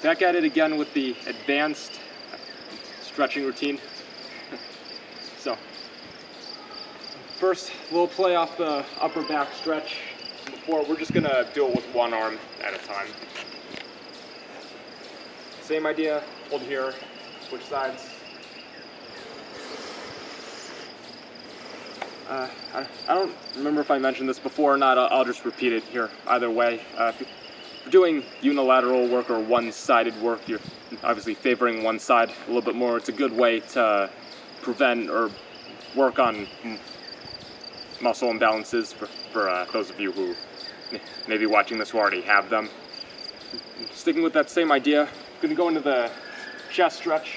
back at it again with the advanced stretching routine. So, first we'll play off the upper back stretch. Before, we're just gonna do it with one arm at a time. Same idea, hold here, switch sides. I don't remember if I mentioned this before or not. I'll just repeat it here either way. If you're doing unilateral work or one-sided work, you're obviously favoring one side a little bit more. It's a good way to prevent or work on muscle imbalances for those of you who may be watching this who already have them. Sticking with that same idea, I'm going to go into the chest stretch.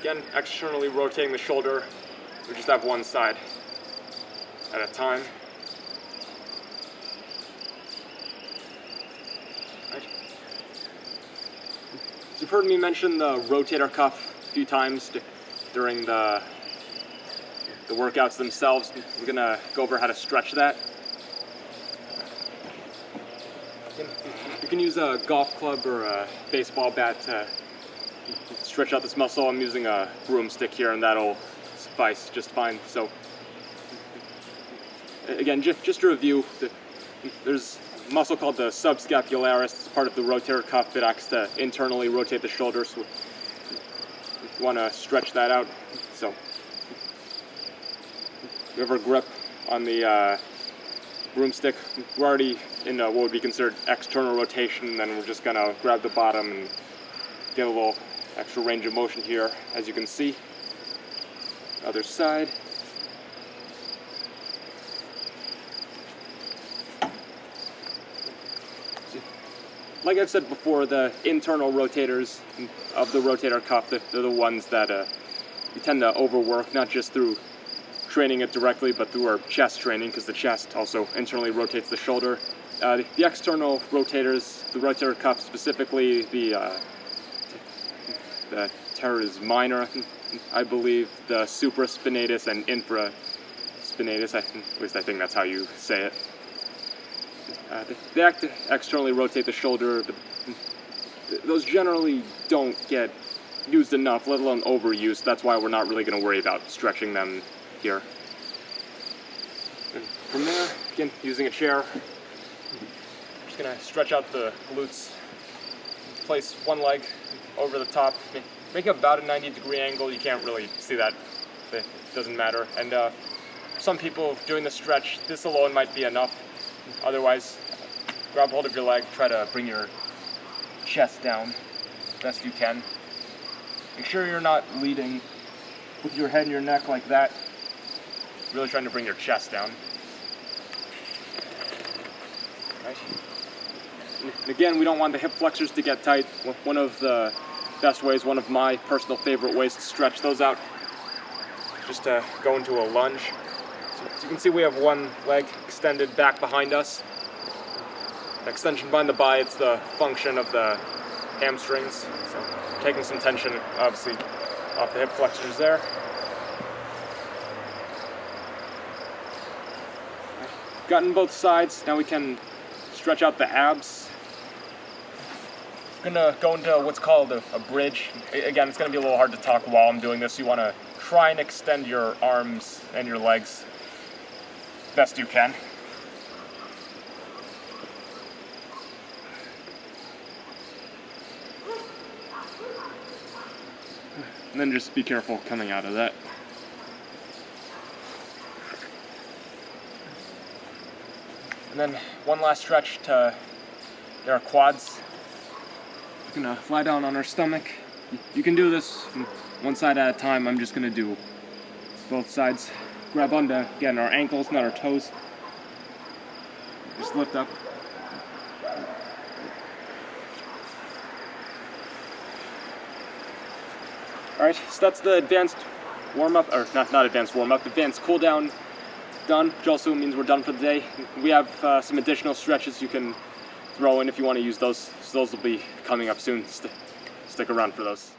Again, externally rotating the shoulder. We just have one side at a time. Right. So you've heard me mention the rotator cuff a few times during the workouts themselves. We're going to go over how to stretch that. You can use a golf club or a baseball bat to stretch out this muscle. I'm using a broomstick here and that'll suffice just fine. So again, just to review, there's a muscle called the subscapularis. It's part of the rotator cuff. It acts to internally rotate the shoulder, so you want to stretch that out. So you have our grip on the broomstick. We're already in what would be considered external rotation, and then we're just going to grab the bottom and get a little extra range of motion here, as you can see. Other side. Like I've said before, the internal rotators of the rotator cuff, they're the ones that we tend to overwork, not just through training it directly, but through our chest training, because the chest also internally rotates the shoulder. The external rotators, the rotator cuff specifically, the teres minor, I believe, the supraspinatus and infraspinatus, at least I think that's how you say it. They act to externally rotate the shoulder. Those generally don't get used enough, let alone overused. That's why we're not really going to worry about stretching them here. And from there, again, using a chair, I'm just going to stretch out the glutes. Place one leg over the top, make about a 90-degree angle. You can't really see that, it doesn't matter. And for some people doing the stretch, this alone might be enough. Otherwise, grab hold of your leg, try to bring your chest down best you can. Make sure you're not leading with your head and your neck like that. Really trying to bring your chest down. Right. And again, we don't want the hip flexors to get tight. One of the best ways, one of my personal favorite ways to stretch those out, just to go into a lunge. So you can see we have one leg extended back behind us. The extension behind the bi, it's the function of the hamstrings. So taking some tension, obviously, off the hip flexors there. Gotten both sides, now we can stretch out the abs. I'm gonna go into what's called a bridge. Again, it's gonna be a little hard to talk while I'm doing this. You wanna try and extend your arms and your legs best you can. And then just be careful coming out of that. And then one last stretch to our quads. We're gonna lie down on our stomach. You can do this from one side at a time. I'm just gonna do both sides. Grab onto, again, our ankles, not our toes. Just lift up. Alright, so that's the advanced warm-up, or not advanced warm-up, advanced cool-down done, which also means we're done for the day. We have some additional stretches you can throw in if you want to use those. So those will be coming up soon. Stick around for those.